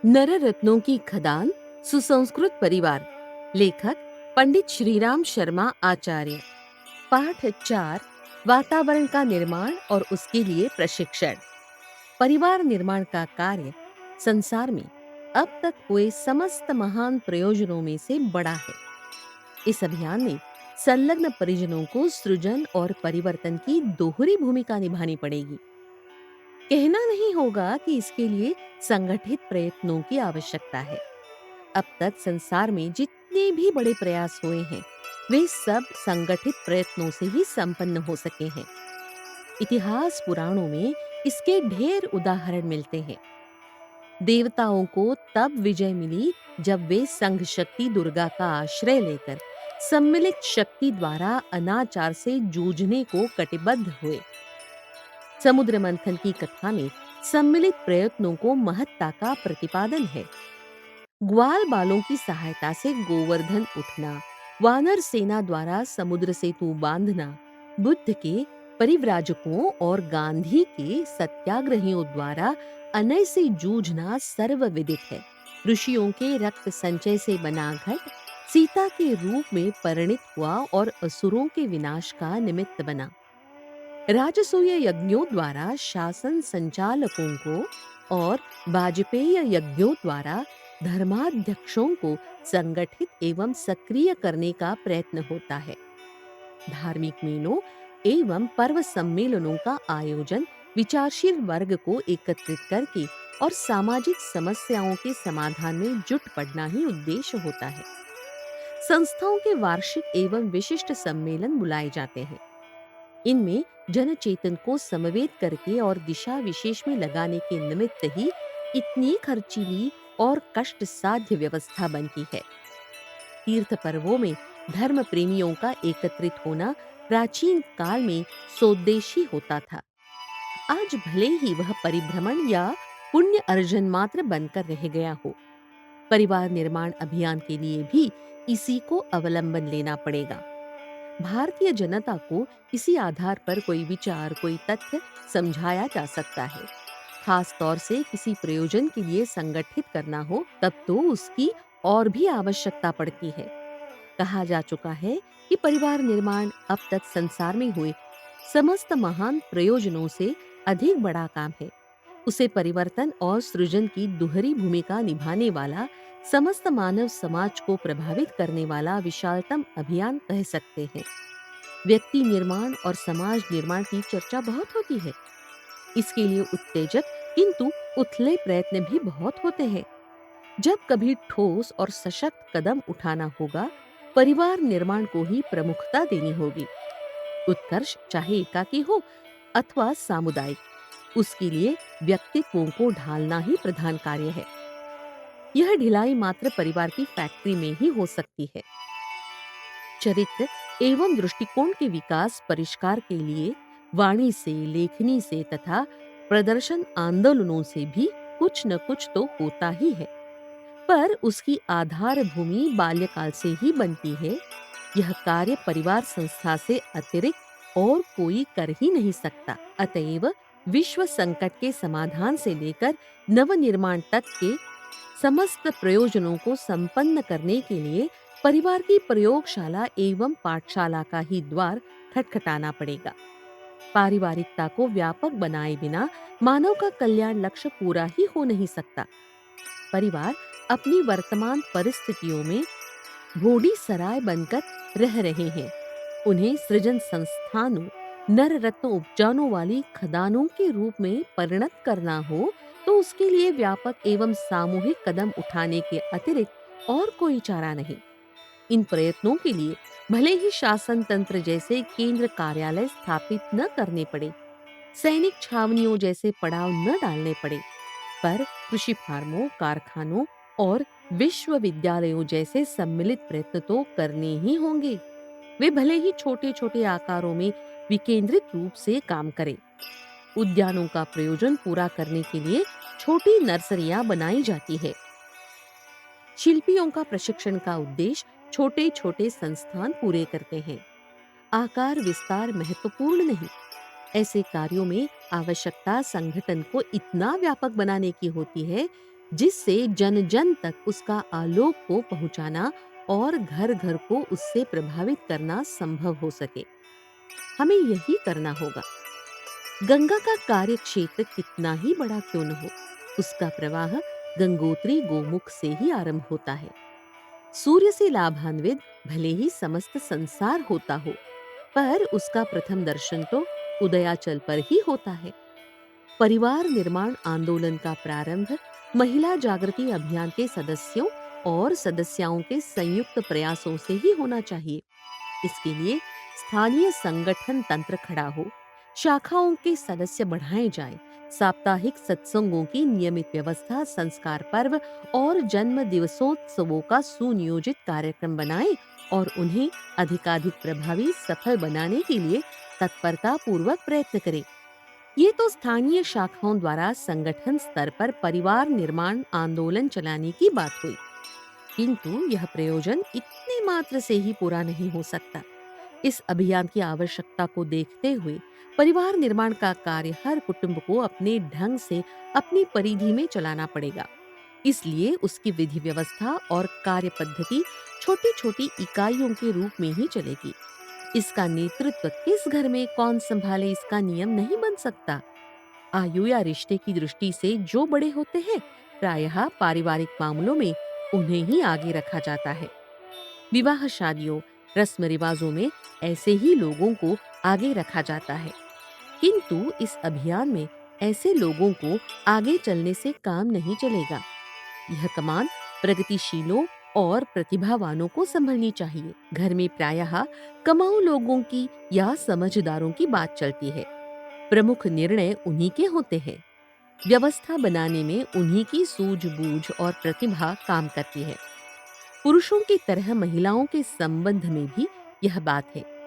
नर रत्नों की खदान सुसंस्कृत परिवार। लेखक पंडित श्रीराम शर्मा आचार्य। पाठ 4। वातावरण का निर्माण और उसके लिए प्रशिक्षण। परिवार निर्माण का कार्य संसार में अब तक हुए समस्त महान प्रयोजनों में से बड़ा है। इस अभियान में संलग्न परिजनों को सृजन और परिवर्तन की दोहरी भूमिका निभानी पड़ेगी। कहना नहीं होगा कि इसके लिए संगठित प्रयत्नों की आवश्यकता है। अब तक संसार में जितने भी बड़े प्रयास हुए हैं, वे सब संगठित प्रयत्नों से ही संपन्न हो सके हैं। इतिहास पुराणों में इसके ढेर उदाहरण मिलते हैं। देवताओं को तब विजय मिली जब वे संघ शक्ति दुर्गा का आश्रय लेकर सम्मिलित शक्ति द्वारा अनाचार से जूझने को कटिबद्ध हुए। समुद्र मंथन की कथा में सम्मिलित प्रयत्नों को महत्ता का प्रतिपादन है। ग्वाल बालों की सहायता से गोवर्धन उठना, वानर सेना द्वारा समुद्र सेतु बांधना, बुद्ध के परिव्राजकों और गांधी के सत्याग्रहियों द्वारा अनय से जूझना सर्वविदित है। ऋषियों के रक्त संचय से बना घट सीता के रूप में परिणित हुआ और असुरों के विनाश का निमित्त बना। राजसूय यज्ञों द्वारा शासन संचालकों को और वाजपेय यज्ञों द्वारा धर्माध्यक्षों को संगठित एवं सक्रिय करने का प्रयत्न होता है। धार्मिक मेलों एवं पर्व सम्मेलनों का आयोजन विचारशील वर्ग को एकत्रित करके और सामाजिक समस्याओं के समाधान में जुट पड़ना ही उद्देश्य होता है। संस्थाओं के वार्षिक एवं विशिष्ट सम्मेलन बुलाए जाते हैं। इनमें जनचेतन को समवेत करके और दिशा विशेष में लगाने के निमित्त ही इतनी खर्चीली और कष्ट साध्य व्यवस्था बनती है। तीर्थ पर्वों में धर्म प्रेमियों का एकत्रित होना प्राचीन काल में सोद्देशी होता था। आज भले ही वह परिभ्रमण या पुण्य अर्जन मात्र बनकर रह गया हो, परिवार निर्माण अभियान के लिए भी इसी को अवलंबन लेना पड़ेगा। भारतीय जनता को इसी आधार पर कोई विचार, कोई तथ्य समझाया जा सकता है। खास तौर से किसी प्रयोजन के लिए संगठित करना हो तब तो उसकी और भी आवश्यकता पड़ती है। कहा जा चुका है कि परिवार निर्माण अब तक संसार में हुए समस्त महान प्रयोजनों से अधिक बड़ा काम है। उसे परिवर्तन और सृजन की दुहरी भूमिका निभाने वाला, समस्त मानव समाज को प्रभावित करने वाला विशालतम अभियान कह सकते हैं। व्यक्ति निर्माण और समाज निर्माण की चर्चा बहुत होती है। इसके लिए उत्तेजक किंतु उथले प्रयत्न भी बहुत होते हैं। जब कभी ठोस और सशक्त कदम उठाना होगा, परिवार निर्माण को ही प्रमुखता देनी होगी। उत्कर्ष चाहे एकाकी हो अथवा सामुदायिक, उसके लिए व्यक्तित्वों को ढालना ही प्रधान कार्य है। यह ढिलाई मात्र परिवार की फैक्ट्री में ही हो सकती है। चरित्र एवं दृष्टिकोण के विकास परिष्कार के लिए वाणी से, लेखनी से तथा प्रदर्शन आंदोलनों से भी कुछ न कुछ तो होता ही है, पर उसकी आधार भूमि बाल्यकाल से ही बनती है। यह कार्य परिवार संस्था से अतिरिक्त और कोई कर ही नहीं सकता। अतएव विश्व संकट के समाधान से लेकर नवनिर्माण तक के समस्त प्रयोजनों को संपन्न करने के लिए परिवार की प्रयोगशाला एवं पाठशाला का ही द्वार खटखटाना पड़ेगा। पारिवारिकता को व्यापक बनाए बिना मानव का कल्याण लक्ष्य पूरा ही हो नहीं सकता। परिवार अपनी वर्तमान परिस्थितियों में भोडी सराय बनकर रह रहे हैं। उन्हें सृजन संस्थानों, नर रत्न उपजानों वाली खदानों के रूप में परिणत करना हो तो उसके लिए व्यापक एवं सामूहिक कदम उठाने के अतिरिक्त और कोई चारा नहीं। इन प्रयत्नों के लिए भले ही शासन तंत्र जैसे केंद्र कार्यालय स्थापित न करने पड़े, सैनिक छावनियों जैसे पड़ाव न डालने पड़े, पर कृषि फार्मों, कारखानों और विश्वविद्यालयों जैसे सम्मिलित प्रयत्न तो करने ही होंगे। वे भले ही छोटे छोटे आकारों में विकेंद्रित रूप से काम करें। उद्यानों का प्रयोजन पूरा करने के लिए छोटी नर्सरियां बनाई जाती है। शिल्पियों का प्रशिक्षण का उद्देश्य छोटे छोटे संस्थान पूरे करते हैं। आकार विस्तार महत्वपूर्ण नहीं, ऐसे कार्यों में आवश्यकता संगठन को इतना व्यापक बनाने की होती है जिससे जन जन तक उसका आलोक को पहुंचाना और घर घर को उससे प्रभावित करना संभव हो सके। हमें यही करना होगा। गंगा का कार्य क्षेत्र कितना ही बड़ा क्यों न हो, उसका प्रवाह गंगोत्री गोमुख से ही आरंभ होता है। सूर्य से लाभान्वित भले ही समस्त संसार होता हो, पर उसका प्रथम दर्शन तो उदयाचल पर ही होता है। परिवार निर्माण आंदोलन का प्रारंभ महिला जागृति अभियान के सदस्यों और सदस्याओं के संयुक्त प्रयासों से ही होना चाहिए। इसके लिए स्थानीय संगठन तंत्र खड़ा हो, शाखाओं के सदस्य बढ़ाए जाएं, साप्ताहिक सत्संगों की नियमित व्यवस्था, संस्कार पर्व और जन्म दिवसोत्सवों का सुनियोजित कार्यक्रम बनाएं और उन्हें अधिकाधिक प्रभावी सफल बनाने के लिए तत्परता पूर्वक प्रयत्न करें। ये तो स्थानीय शाखाओं द्वारा संगठन स्तर पर परिवार निर्माण आंदोलन चलाने की बात हुई, किंतु यह प्रयोजन इतने मात्र से ही पूरा नहीं हो सकता। इस अभियान की आवश्यकता को देखते हुए परिवार निर्माण का कार्य हर कुटुंब को अपने ढंग से अपनी परिधि में चलाना पड़ेगा। इसलिए उसकी विधि व्यवस्था और कार्य पद्धति छोटी-छोटी इकाइयों के रूप में ही चलेगी। इसका नेतृत्व किस घर में कौन संभाले, इसका नियम नहीं बन सकता। आयु या रिश्ते की दृष्टि से जो बड़े होते हैं, प्रायः पारिवारिक मामलों में उन्हें ही आगे रखा जाता है। विवाह शादियों, रस्म रिवाजों में ऐसे ही लोगों को आगे रखा जाता है। किंतु इस अभियान में ऐसे लोगों को आगे चलने से काम नहीं चलेगा। यह कमान प्रगतिशीलों और प्रतिभावानों को संभलनी चाहिए। घर में प्रायः कमाऊ लोगों की या समझदारों की बात चलती है। प्रमुख निर्णय उन्हीं के होते हैं। व्यवस्था बनाने में उन्हीं की सूझबूझ और प्रतिभा काम करती है। पुरुषों की तरह महिलाओं के संबंध में भी यह बात है।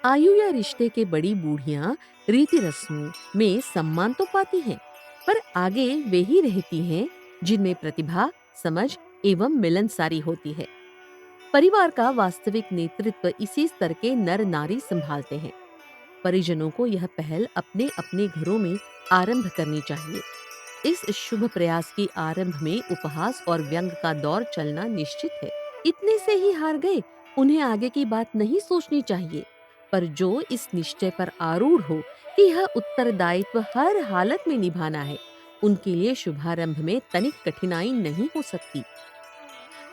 आयु या रिश्ते के बड़ी बूढ़ियां रीति रस्मों में सम्मान तो पाती हैं, पर आगे वे ही रहती हैं जिनमें प्रतिभा, समझ एवं मिलनसारी होती है। परिवार का वास्तविक नेतृत्व इसी स्तर के नर नारी संभालते हैं। परिजनों को यह पहल अपने अपने घरों में आरंभ करनी चाहिए। इस शुभ प्रयास के आरंभ में उपहास और व्यंग का दौर चलना निश्चित है। इतने से ही हार गए, उन्हें आगे की बात नहीं सोचनी चाहिए। पर जो इस निश्चय पर आरूढ़ हो कि यह उत्तरदायित्व हर हालत में निभाना है, उनके लिए शुभारंभ में तनिक कठिनाई नहीं हो सकती।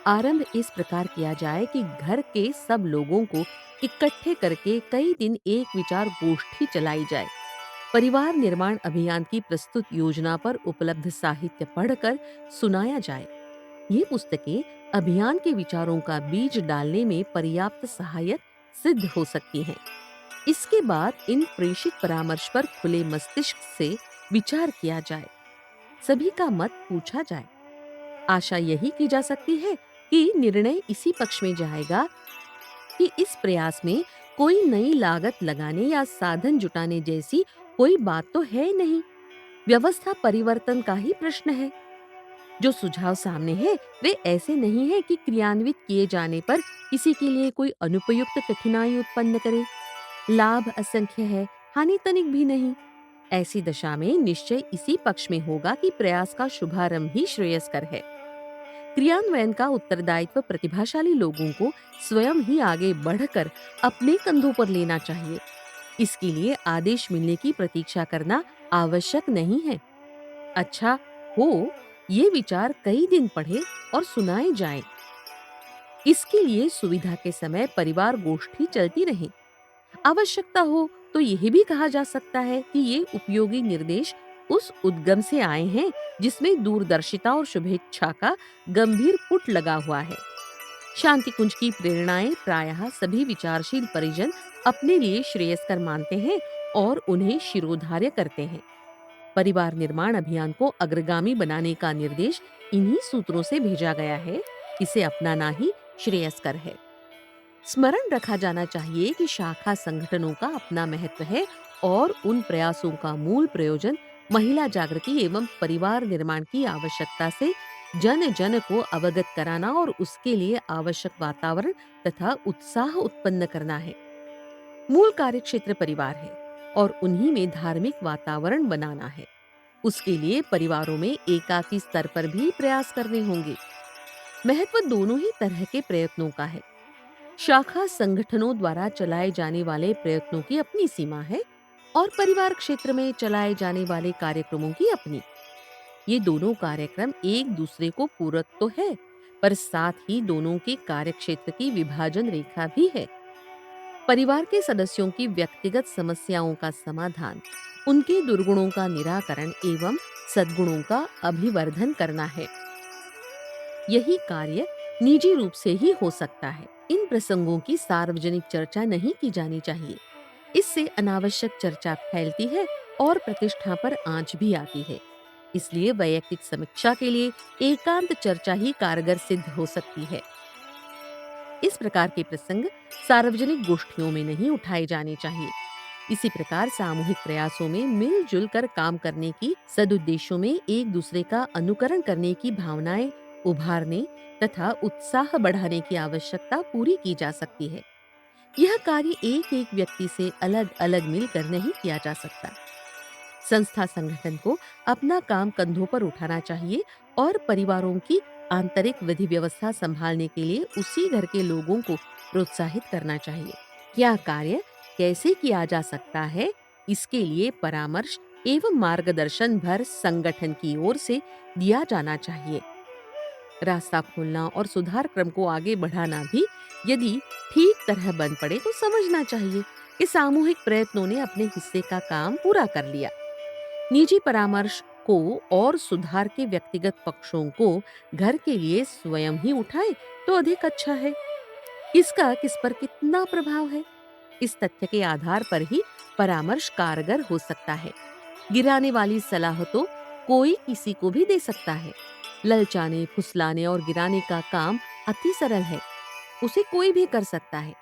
आरंभ इस प्रकार किया जाए कि घर के सब लोगों को इकट्ठे करके कई दिन एक विचार गोष्ठी चलाई जाए। परिवार निर्माण अभियान की प्रस्तुत योजना पर उपलब्ध साहित्य पढ़कर सुनाया जाए। ये पुस्तकें अभियान के विचारों का बीज डालने में पर्याप्त सहायक सिद्ध हो सकती हैं। इसके बाद इन प्रेषित परामर्श पर खुले मस्तिष्क से विचार किया जाए, सभी का मत पूछा जाए। आशा यही की जा सकती है कि निर्णय इसी पक्ष में जाएगा कि इस प्रयास में कोई नई लागत लगाने या साधन जुटाने जैसी कोई बात तो है नहीं। व्यवस्था परिवर्तन का ही प्रश्न है। जो सुझाव सामने है वे ऐसे नहीं है कि क्रियान्वित किए जाने पर किसी के लिए कोई अनुपयुक्त कठिनाई उत्पन्न करे। लाभ असंख्य है, हानि तनिक भी नहीं। ऐसी दशा में निश्चय इसी पक्ष में होगा कि प्रयास का शुभारंभ ही श्रेयस्कर है। क्रियान्वयन का उत्तरदायित्व प्रतिभाशाली लोगों को स्वयं ही आगे बढ़कर अपने कंधों पर लेना चाहिए। इसके लिए आदेश मिलने की प्रतीक्षा करना आवश्यक नहीं है। अच्छा हो ये विचार कई दिन पढ़े और सुनाए जाएं। इसके लिए सुविधा के समय परिवार गोष्ठी चलती रहे। आवश्यकता हो तो यह भी कहा जा सकता है कि ये उपयोगी निर्देश उस उद्गम से आए हैं जिसमें दूरदर्शिता और शुभेच्छा का गंभीर पुट लगा हुआ है। शांति कुंज की प्रेरणाएं प्रायः सभी विचारशील परिजन अपने लिए श्रेयस्कर मानते हैं और उन्हें शिरोधार्य करते हैं। परिवार निर्माण अभियान को अग्रगामी बनाने का निर्देश इन्हीं सूत्रों से भेजा गया है। इसे अपनाना ही श्रेयस्कर है। स्मरण रखा जाना चाहिए कि शाखा संगठनों का अपना महत्व है और उन प्रयासों का मूल प्रयोजन महिला जागृति एवं परिवार निर्माण की आवश्यकता से जन जन को अवगत कराना और उसके लिए आवश्यक वातावरण तथा उत्साह उत्पन्न करना है। मूल कार्यक्षेत्र परिवार है और उन्हीं में धार्मिक वातावरण बनाना है। उसके लिए परिवारों में एकाकी स्तर पर भी प्रयास करने होंगे। महत्व दोनों ही तरह के प्रयत्नों का है। शाखा संगठनों द्वारा चलाए जाने वाले प्रयत्नों की अपनी सीमा है और परिवार क्षेत्र में चलाए जाने वाले कार्यक्रमों की अपनी। ये दोनों कार्यक्रम एक दूसरे को पूरक तो है, पर साथ ही दोनों के कार्यक्षेत्र की विभाजन रेखा भी है। परिवार के सदस्यों की व्यक्तिगत समस्याओं का समाधान, उनके दुर्गुणों का निराकरण एवं सद्गुणों का अभिवर्धन करना है। यही कार्य निजी रूप से ही हो सकता है। इन प्रसंगों की सार्वजनिक चर्चा नहीं की जानी चाहिए। इससे अनावश्यक चर्चा फैलती है और प्रतिष्ठा पर आंच भी आती है। इसलिए वैयक्तिक समीक्षा के लिए एकांत चर्चा ही कारगर सिद्ध हो सकती है। इस प्रकार के प्रसंग सार्वजनिक गोष्ठियों में नहीं उठाए जाने चाहिए। इसी प्रकार सामूहिक प्रयासों में मिलजुल कर काम करने की, सदुद्देश्यों में एक दूसरे का अनुकरण करने की भावनाएं उभारने तथा उत्साह बढ़ाने की आवश्यकता पूरी की जा सकती है। यह कार्य एक एक व्यक्ति से अलग अलग मिलकर नहीं किया जा सकता। संस्था संगठन को अपना काम कंधों पर उठाना चाहिए और परिवारों की आंतरिक विधि व्यवस्था संभालने के लिए उसी घर के लोगों को प्रोत्साहित करना चाहिए। यह कार्य कैसे किया जा सकता है, इसके लिए परामर्श एवं मार्गदर्शन भर संगठन की ओर से दिया जाना चाहिए। रास्ता खोलना और सुधार क्रम को आगे बढ़ाना भी यदि ठीक तरह बन पड़े तो समझना चाहिए कि सामूहिक प्रयत्नों ने अपने हिस्से का काम पूरा कर लिया। निजी परामर्श को और सुधार के व्यक्तिगत पक्षों को घर के लिए स्वयं ही उठाए तो अधिक अच्छा है। किसका किस पर कितना प्रभाव है, इस तथ्य के आधार पर ही परामर्श कारगर हो सकता है। गिराने वाली सलाह तो कोई किसी को भी दे सकता है। ललचाने, फुसलाने और गिराने का काम अति सरल है, उसे कोई भी कर सकता है।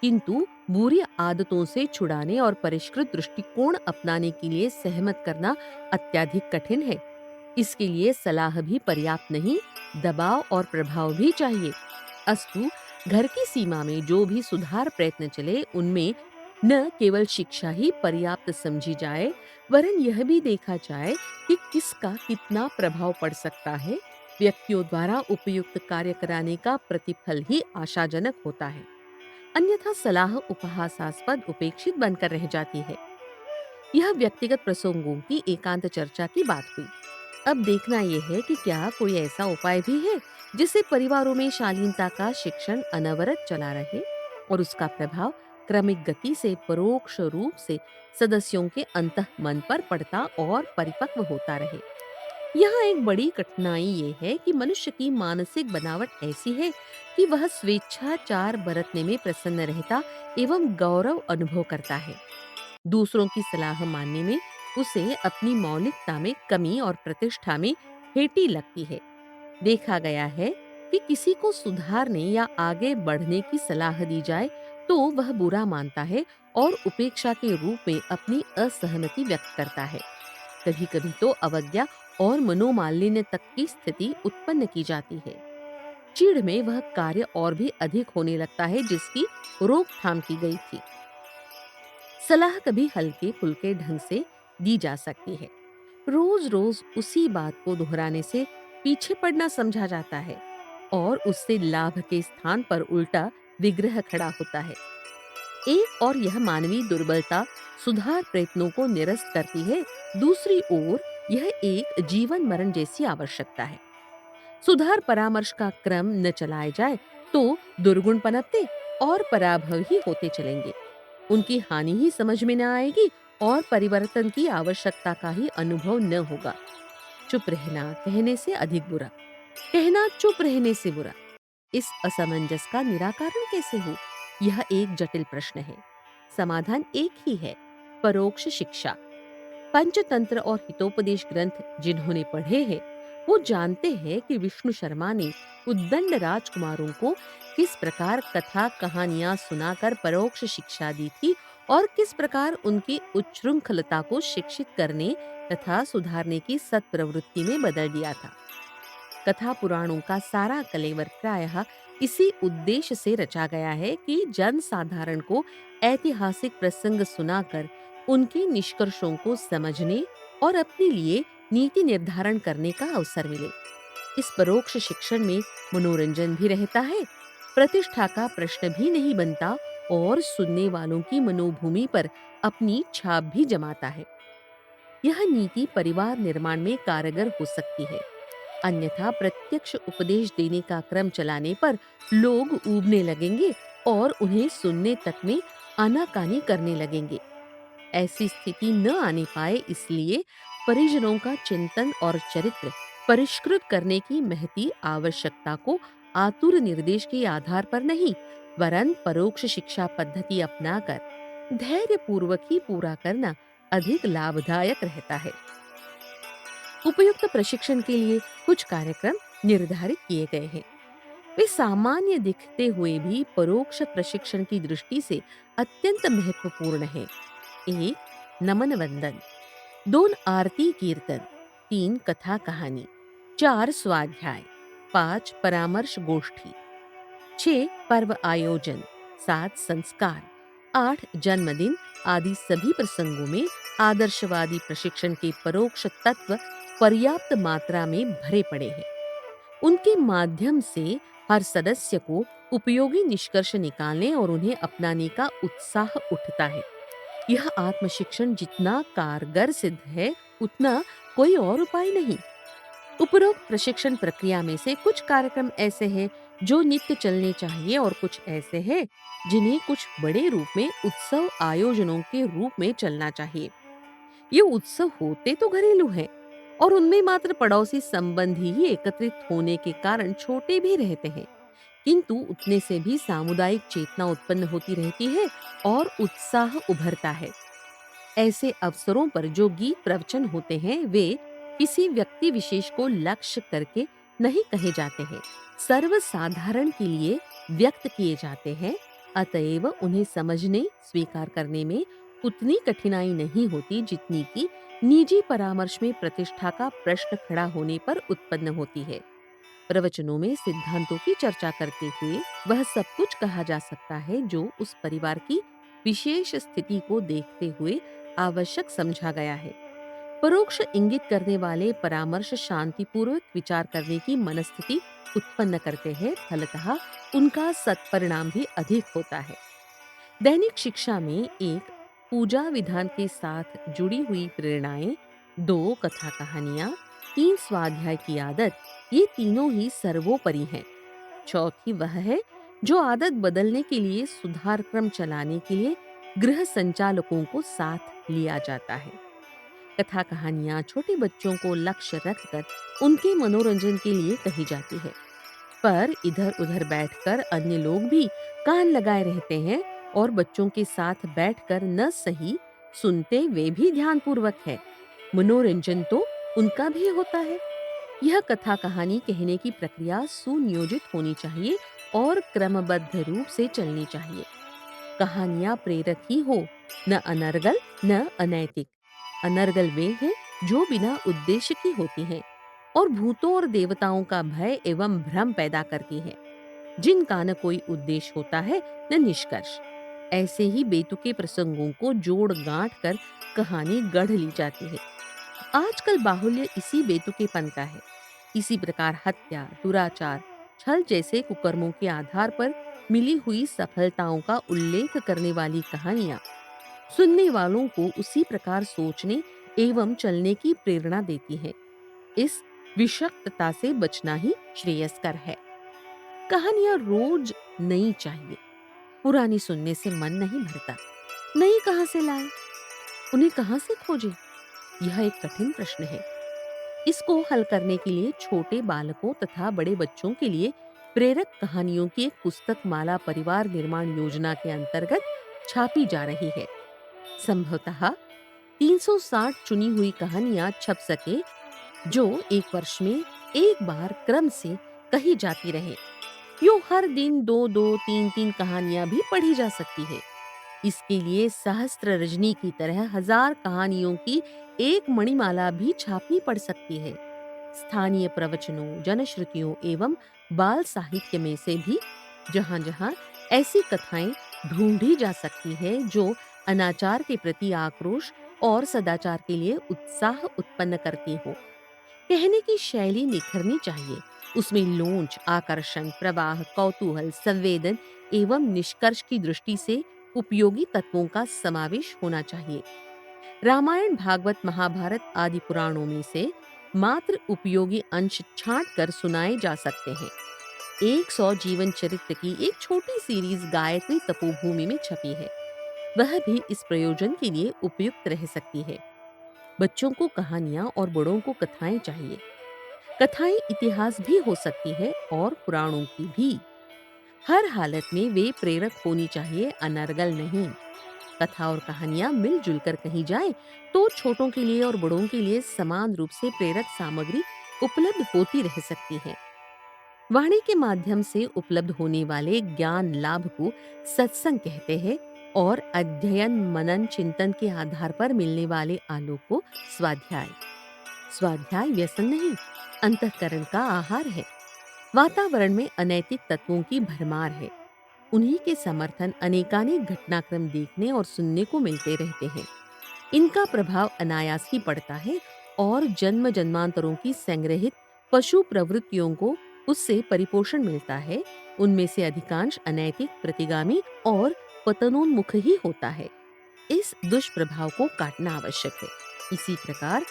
किंतु बुरी आदतों से छुड़ाने और परिष्कृत दृष्टिकोण अपनाने के लिए सहमत करना अत्यधिक कठिन है। इसके लिए सलाह भी पर्याप्त नहीं, दबाव और प्रभाव भी चाहिए। अस्तु, घर की सीमा में जो भी सुधार प्रयत्न चले उनमें न केवल शिक्षा ही पर्याप्त समझी जाए, वरन यह भी देखा जाए कि किसका कितना प्रभाव पड़ सकता है। व्यक्तियों द्वारा उपयुक्त कार्य कराने का प्रतिफल ही आशाजनक होता है, अन्यथा सलाह उपहासास्पद उपेक्षित बनकर रह जाती है। यह व्यक्तिगत प्रसंगों की एकांत चर्चा की बात हुई। अब देखना यह है कि क्या कोई ऐसा उपाय भी है जिससे परिवारों में शालीनता का शिक्षण अनवरत चला रहे और उसका प्रभाव क्रमिक गति से परोक्ष रूप से सदस्यों के अंतः मन पर पड़ता और परिपक्व होता रहे। यहाँ एक बड़ी कठिनाई ये है कि मनुष्य की मानसिक बनावट ऐसी है कि वह स्वेच्छाचार बरतने में प्रसन्न रहता एवं गौरव अनुभव करता है। दूसरों की सलाह मानने में उसे अपनी मौलिकता में कमी और प्रतिष्ठा में हेटी लगती है। देखा गया है कि किसी को सुधारने या आगे बढ़ने की सलाह दी जाए तो वह बुरा मानता है और उपेक्षा के रूप में अपनी असहमति व्यक्त करता है। कभी कभी तो अवज्ञा और मनोमालिन्य तक की स्थिति उत्पन्न की जाती है। चिढ़ में वह कार्य और भी अधिक होने लगता है जिसकी रोकथाम की गई थी। सलाह कभी हल्के फुल्के ढंग से दी जा सकती है, रोज रोज उसी बात को दोहराने से पीछे पड़ना समझा जाता है और उससे लाभ के स्थान पर उल्टा विग्रह खड़ा होता है। एक और यह मानवीय दुर्बलता सुधार प्रयत्नों को निरस्त करती है, दूसरी ओर यह एक जीवन मरण जैसी आवश्यकता है। सुधार परामर्श का क्रम न चलाए जाए तो दुर्गुण पनपते और पराभव ही होते चलेंगे। उनकी हानि ही समझ में न आएगी और परिवर्तन की आवश्यकता का ही अनुभव न होगा। चुप रहना कहने से अधिक बुरा, कहना चुप रहने से बुरा। इस असमंजस का निराकरण कैसे हो, यह एक जटिल प्रश्न है। समाधान एक ही है, परोक्ष शिक्षा। पंचतंत्र और हितोपदेश ग्रंथ जिन्होंने पढ़े हैं वो जानते हैं कि विष्णु शर्मा ने उद्दंड राजकुमारों को किस प्रकार कथा कहानियां सुनाकर परोक्ष शिक्षा दी थी और किस प्रकार उनकी उच्छृंखलता को शिक्षित करने तथा सुधारने की सत्प्रवृत्ति में बदल दिया था। कथा पुराणों का सारा कलेवर प्रायः इसी उद्देश्य से रचा गया है कि जन साधारण को ऐतिहासिक प्रसंग सुनाकर उनके निष्कर्षों को समझने और अपने लिए नीति निर्धारण करने का अवसर मिले। इस परोक्ष शिक्षण में मनोरंजन भी रहता है, प्रतिष्ठा का प्रश्न भी नहीं बनता और सुनने वालों की मनोभूमि पर अपनी छाप भी जमाता है। यह नीति परिवार निर्माण में कारगर हो सकती है। अन्यथा प्रत्यक्ष उपदेश देने का क्रम चलाने पर लोग ऊबने लगेंगे और उन्हें सुनने तक में आनाकानी करने लगेंगे। ऐसी स्थिति न आने पाए इसलिए परिजनों का चिंतन और चरित्र परिष्कृत करने की महती आवश्यकता को आतुर निर्देश के आधार पर नहीं, वरन परोक्ष शिक्षा पद्धति अपनाकर धैर्य पूर्वक ही पूरा करना अधिक लाभदायक रहता है। उपयुक्त प्रशिक्षण के लिए कुछ कार्यक्रम निर्धारित किए गए हैं। वे सामान्य दिखते हुए भी परोक्ष प्रशिक्षण की दृष्टि से अत्यंत महत्वपूर्ण है। 1. नमन वंदन, 2. आरती कीर्तन, 3. कथा कहानी, 4. स्वाध्याय, 5. परामर्श गोष्ठी, 6. पर्व आयोजन, 7. संस्कार, 8. जन्मदिन आदि सभी प्रसंगों में आदर्शवादी प्रशिक्षण के परोक्ष तत्व पर्याप्त मात्रा में भरे पड़े हैं। उनके माध्यम से हर सदस्य को उपयोगी निष्कर्ष निकालने और उन्हें अपनाने का उत्साह उठता है। यह आत्मशिक्षण जितना कारगर सिद्ध है, उतना कोई और उपाय नहीं। उपरोक्त प्रशिक्षण प्रक्रिया में से कुछ कार्यक्रम ऐसे हैं जो नित्य चलने चाहिए और कुछ ऐसे हैं जिन्हें कुछ बड़े रूप में उत्सव आयोजनों के रूप में चलना चाहिए। ये उत्सव होते तो घरेलू हैं और उनमें मात्र पड़ोसी संबंधी ही एकत्रित होने के कारण छोटे भी रहते हैं, किंतु उतने से भी सामुदायिक चेतना उत्पन्न होती रहती है और उत्साह उभरता है। ऐसे अवसरों पर जो गीत प्रवचन होते हैं वे किसी व्यक्ति विशेष को लक्ष्य करके नहीं कहे जाते हैं, सर्वसाधारण के लिए व्यक्त किए जाते हैं। अतएव उन्हें समझने स्वीकार करने में उतनी कठिनाई नहीं होती जितनी कि निजी परामर्श में प्रतिष्ठा का प्रश्न खड़ा होने पर उत्पन्न होती है। प्रवचनों में सिद्धांतों की चर्चा करते हुए वह सब कुछ कहा जा सकता है जो उस परिवार की विशेष स्थिति को देखते हुए आवश्यक समझा गया है। परोक्ष इंगित करने वाले परामर्श शांतिपूर्वक विचार करने की मनस्थिति उत्पन्न करते हैं, फलतः उनका सत्परिणाम भी अधिक होता है। दैनिक शिक्षा में 1. पूजा विधान के साथ जुड़ी हुई प्रेरणाएं, 2. कथा कहानियां, 3. स्वाध्याय की आदत, ये तीनों ही सर्वोपरि हैं। चौथी वह है जो आदत बदलने के लिए सुधार क्रम चलाने के लिए गृह संचालकों को साथ लिया जाता है। कथा कहानियां छोटे बच्चों को लक्ष्य रखकर उनके मनोरंजन के लिए कही जाती है, पर इधर उधर बैठकर अन्य लोग भी कान लगाए रहते हैं और बच्चों के साथ बैठकर न सही सुनते वे भी ध्यानपूर्वक है। मनोरंजन तो उनका भी होता है। यह कथा कहानी कहने की प्रक्रिया सुनियोजित होनी चाहिए और क्रमबद्ध रूप से चलनी चाहिए। कहानियां प्रेरक ही हो, न अनर्गल न अनैतिक। अनर्गल वे हैं जो बिना उद्देश्य की होती हैं और भूतों और देवताओं का भय एवं भ्रम पैदा करती हैं, जिनका न कोई उद्देश्य होता है न निष्कर्ष। ऐसे ही बेतुके प्रसंगों को जोड़ गांठ कर कहानी गढ़ ली जाती है। आजकल बाहुल्य इसी बेतुकेपन का है। इसी प्रकार हत्या, दुराचार, छल जैसे कुकर्मों के आधार पर मिली हुई सफलताओं का उल्लेख करने वाली कहानियां सुनने वालों को उसी प्रकार सोचने एवं चलने की प्रेरणा देती हैं। इस विषक्तता से बचना ही श्रेयस्कर है। कहानियां रोज नई चाहिए। पुरानी सुनने से मन नहीं भरता। नई कहां से लाए? उन्हें कहां से खोजें? यह एक कठिन प्रश्न है। इसको हल करने के लिए छोटे बालकों तथा बड़े बच्चों के लिए प्रेरक कहानियों की एक पुस्तक माला परिवार निर्माण योजना के अंतर्गत छापी जा रही है। संभवतः 360 चुनी हुई कहानियां छप सके जो एक वर्ष में एक बार क्रम से कही जाती रहे। यूं हर दिन 2-2, 3-3 कहानियां भी पढ़ी जा सकती है। इसके लिए सहस्त्र रजनी की तरह 1000 कहानियों की एक मणिमाला भी छापनी पड़ सकती है। स्थानीय प्रवचनों, जनश्रुतियों एवं बाल साहित्य में से भी जहां-जहां ऐसी कथाएं ढूंढी जा सकती है जो अनाचार के प्रति आक्रोश और सदाचार के लिए उत्साह उत्पन्न करती हो। कहने की शैली निखरनी चाहिए। उसमें लोंच, आकर्षण, प्रवाह, कौतूहल, संवेदन एवं निष्कर्ष की दृष्टि से उपयोगी तत्वों का समावेश होना चाहिए। रामायण, भागवत, महाभारत आदि पुराणों में से मात्र उपयोगी अंश छांट कर सुनाए जा सकते हैं। 100 जीवन चरित्र की एक छोटी सीरीज गायत्री तपोभूमि में छपी है। वह भी इस प्रयोजन के लिए उपयुक्त रह सकती है। बच्चों को कहानियां और बड़ों को कथाएं चाहिए। कथाएं इतिहास भी हो सकती है और पुराणों की भी। हर हालत में वे प्रेरक होनी चाहिए, अनर्गल नहीं। कथा और कहानियां मिलजुल कर कही जाए तो छोटों के लिए और बड़ों के लिए समान रूप से प्रेरक सामग्री उपलब्ध होती रह सकती है। वाणी के माध्यम से उपलब्ध होने वाले ज्ञान लाभ को सत्संग कहते हैं और अध्ययन, मनन, चिंतन के आधार पर मिलने वाले आलोक को स्वाध्याय। स्वाध्याय व्यसन नहीं, अंतःकरण का आहार है। वातावरण में अनैतिक तत्वों की भरमार है। उन्हीं के समर्थन अनेकानेक घटनाक्रम देखने और सुनने को मिलते रहते हैं। इनका प्रभाव अनायास ही पड़ता है और जन्म जन्मांतरों की संग्रहित पशु प्रवृत्तियों को उससे परिपोषण मिलता है। उनमें से अधिकांश अनैतिक, प्रतिगामी और पतनोन्मुख ही होता है। इस दुष्प्रभाव को काटना आवश्यक है। इसी प्रकार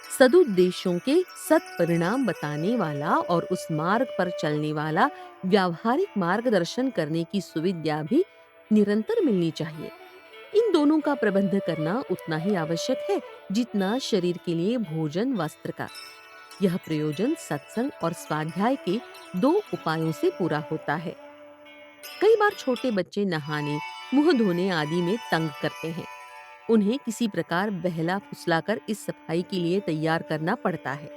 सदुद्देश्यों के सत्परिणाम बताने वाला और उस मार्ग पर चलने वाला व्यावहारिक मार्गदर्शन करने की सुविधा भी निरंतर मिलनी चाहिए। इन दोनों का प्रबंध करना उतना ही आवश्यक है जितना शरीर के लिए भोजन, वस्त्र का। यह प्रयोजन सत्संग और स्वाध्याय के दो उपायों से पूरा होता है। कई बार छोटे बच्चे नहाने, मुंह धोने आदि में तंग करते हैं। उन्हें किसी प्रकार बहला फुसलाकर इस सफाई के लिए तैयार करना पड़ता है।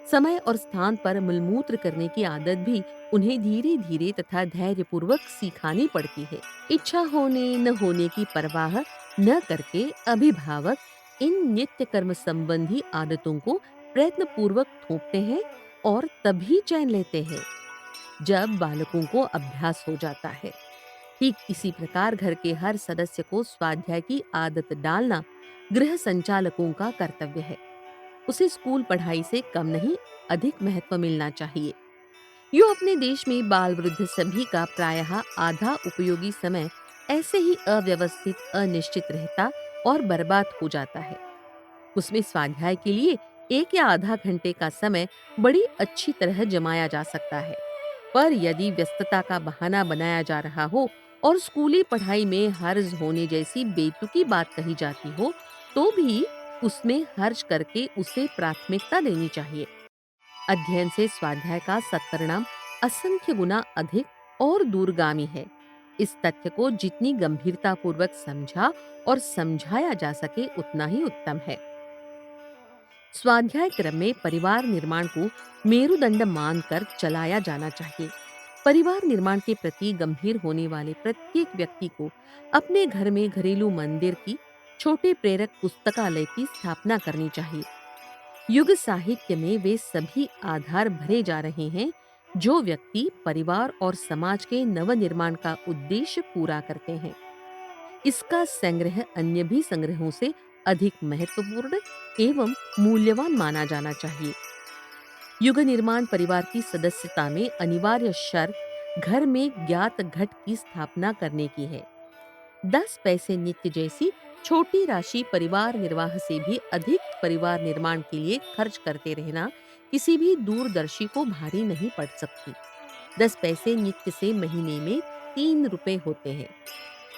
समय और स्थान पर मलमूत्र करने की आदत भी उन्हें धीरे धीरे तथा धैर्यपूर्वक सिखानी पड़ती है। इच्छा होने न होने की परवाह न करके अभिभावक इन नित्य कर्म संबंधी आदतों को प्रयत्न पूर्वक थोपते हैं और तभी चैन लेते हैं जब बालकों को अभ्यास हो जाता है। ठीक इसी प्रकार घर के हर सदस्य को स्वाध्याय की आदत डालना गृह संचालकों का कर्तव्य है। उसे स्कूल पढ़ाई से कम नहीं, अधिक महत्व मिलना चाहिए। यूं अपने देश में बाल वृद्ध सभी का प्रायः आधा उपयोगी समय ऐसे ही अव्यवस्थित, अनिश्चित रहता और बर्बाद हो जाता है। उसमें स्वाध्याय के लिए 1 या आधा घंटे का समय बड़ी अच्छी तरह जमाया जा सकता है। पर यदि व्यस्तता का बहाना बनाया जा रहा हो और स्कूली पढ़ाई में हर्ज होने जैसी बेतुकी बात कही जाती हो, तो भी उसमें हर्ज करके उसे प्राथमिकता देनी चाहिए। अध्ययन से स्वाध्याय का सत्परिणाम असंख्य गुना अधिक और दूरगामी है। इस तथ्य को जितनी गंभीरता पूर्वक समझा और समझाया जा सके उतना ही उत्तम है। स्वाध्याय क्रम में परिवार निर्माण को मेरुदंड मानकर चलाया जाना चाहिए। परिवार निर्माण के प्रति गंभीर होने वाले प्रत्येक व्यक्ति को अपने घर में घरेलू मंदिर की, छोटे प्रेरक पुस्तकालय की स्थापना करनी चाहिए। युग साहित्य में वे सभी आधार भरे जा रहे हैं जो व्यक्ति परिवार और समाज के नवनिर्माण का उद्देश्य पूरा करते हैं। इसका संग्रह अन्य भी संग्रहों से अधिक महत्वपूर्ण एवं मूल्यवान माना जाना चाहिए। युग निर्माण परिवार की सदस्यता में अनिवार्य शर्त घर में ज्ञात घट की स्थापना करने की है। 10 पैसे नित्य जैसी छोटी राशि परिवार निर्वाह से भी अधिक परिवार निर्माण के लिए खर्च करते रहना किसी भी दूरदर्शी को भारी नहीं पड़ सकती। 10 पैसे नित्य से महीने में 3 रुपए होते हैं।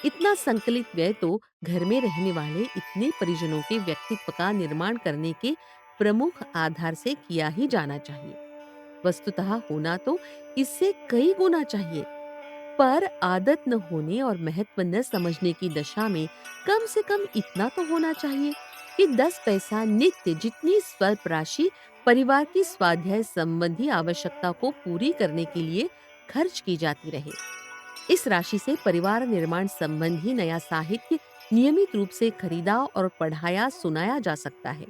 इतना संकलित व्यय तो घर में रहने वाले इतने परिजनों के व्यक्तित्व का निर्माण करने के प्रमुख आधार से किया ही जाना चाहिए। वस्तुतः होना तो इससे कई गुना चाहिए, पर आदत न होने और महत्व न समझने की दशा में कम से कम इतना तो होना चाहिए कि 10 पैसा नित्य जितनी स्वल्प राशि परिवार की स्वाध्याय संबंधी आवश्यकता को पूरी करने के लिए खर्च की जाती रहे। इस राशि से परिवार निर्माण संबंधी नया साहित्य नियमित रूप से खरीदा और पढ़ाया सुनाया जा सकता है।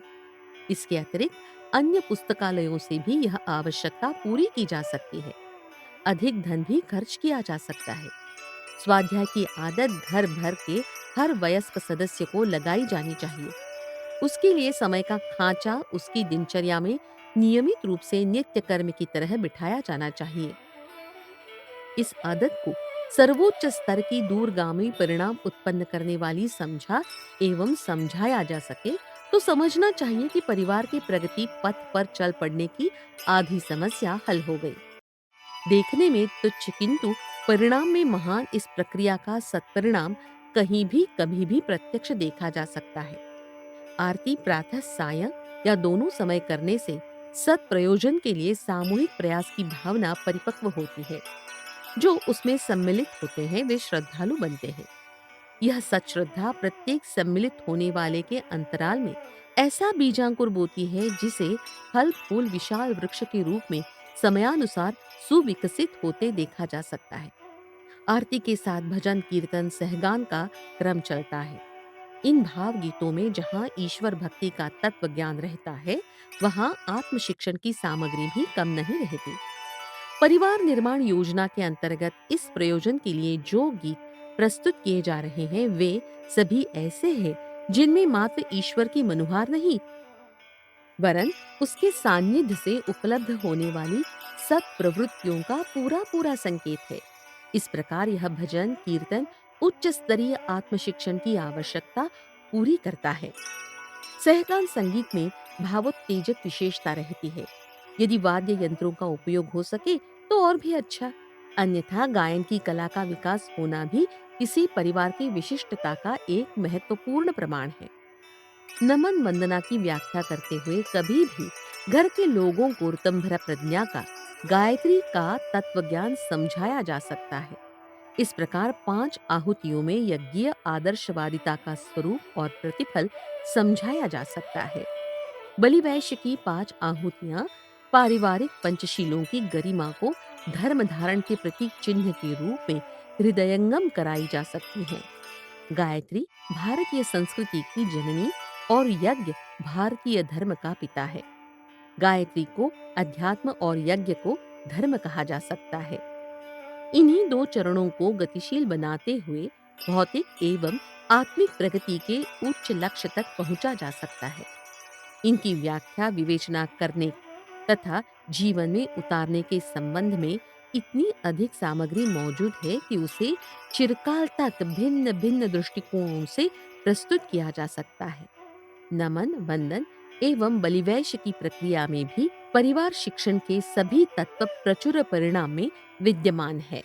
इसके अतिरिक्त अन्य पुस्तकालयों से भी यह आवश्यकता पूरी की जा सकती है। अधिक धन भी खर्च किया जा सकता है। स्वाध्याय की आदत घर भर के हर वयस्क सदस्य को लगाई जानी चाहिए। उसके लिए समय का खांचा उसकी दिनचर्या में नियमित रूप से नित्य कर्म की तरह बिठाया जाना चाहिए। इस आदत को सर्वोच्च स्तर की दूरगामी परिणाम उत्पन्न करने वाली समझा एवं समझाया जा सके तो समझना चाहिए कि परिवार के प्रगति पथ पर चल पड़ने की आधी समस्या हल हो गई। देखने में तुच्छ किंतु परिणाम में महान इस प्रक्रिया का सत्परिणाम कहीं भी कभी भी प्रत्यक्ष देखा जा सकता है। आरती प्रातः सायं या दोनों समय करने से सत प्रयोजन के लिए सामूहिक प्रयास की भावना परिपक्व होती है। जो उसमें सम्मिलित होते हैं वे श्रद्धालु बनते हैं। यह सच श्रद्धा प्रत्येक सम्मिलित होने वाले के अंतराल में ऐसा बीजांकुर बोती है जिसे फल फूल विशाल वृक्ष के रूप में समयानुसार सुविकसित होते देखा जा सकता है। आरती के साथ भजन कीर्तन सहगान का क्रम चलता है। इन भाव गीतों में जहाँ ईश्वर भक्ति का तत्व ज्ञान रहता है, वहाँ आत्म शिक्षण की सामग्री भी कम नहीं रहती। परिवार निर्माण योजना के अंतर्गत इस प्रयोजन के लिए जो गीत प्रस्तुत किए जा रहे हैं, वे सभी ऐसे हैं जिनमें मात्र ईश्वर की मनुहार नहीं, वरन उसके सानिध्य से उपलब्ध होने वाली सत प्रवृत्तियों का पूरा पूरा संकेत है। इस प्रकार यह भजन कीर्तन उच्च स्तरीय आत्मशिक्षण की आवश्यकता पूरी करता है। सहगान संगीत में भावोत्तेजक विशेषता रहती है। यदि वाद्य यंत्रों का उपयोग हो सके तो और भी अच्छा, अन्यथा गायन की कला का विकास होना भी किसी परिवार की विशिष्टता का एक महत्वपूर्ण प्रमाण है। नमन वंदना की व्याख्या करते हुए कभी भी घर के लोगों को ऋतंभरा प्रज्ञा का गायत्री का तत्वज्ञान समझाया जा सकता है। इस प्रकार 5 आहुतियों में यज्ञीय आदर्शवादिता का स्वरूप और प्रतिफल समझाया जा सकता है। बलिवैश्य की 5 आहुतियां पारिवारिक पंचशीलों की गरिमा को धर्म धारण के प्रतीक चिन्ह के रूप में हृदयंगम कराई जा सकती हैं। गायत्री भारतीय संस्कृति की जननी और यज्ञ भारतीय धर्म का पिता है। गायत्री को अध्यात्म और यज्ञ को धर्म कहा जा सकता है। इन्हीं दो चरणों को गतिशील बनाते हुए भौतिक एवं आत्मिक प्रगति के उच्च लक्ष्य तक पहुंचा जा सकता है। इनकी व्याख्या विवेचना करने तथा जीवन में उतारने के संबंध में इतनी अधिक सामग्री मौजूद है कि उसे चिरकाल तक भिन्न भिन्न दृष्टिकोणों से प्रस्तुत किया जा सकता है। नमन वंदन एवं बलिवैश्य की प्रक्रिया में भी परिवार शिक्षण के सभी तत्व प्रचुर परिणाम में विद्यमान है।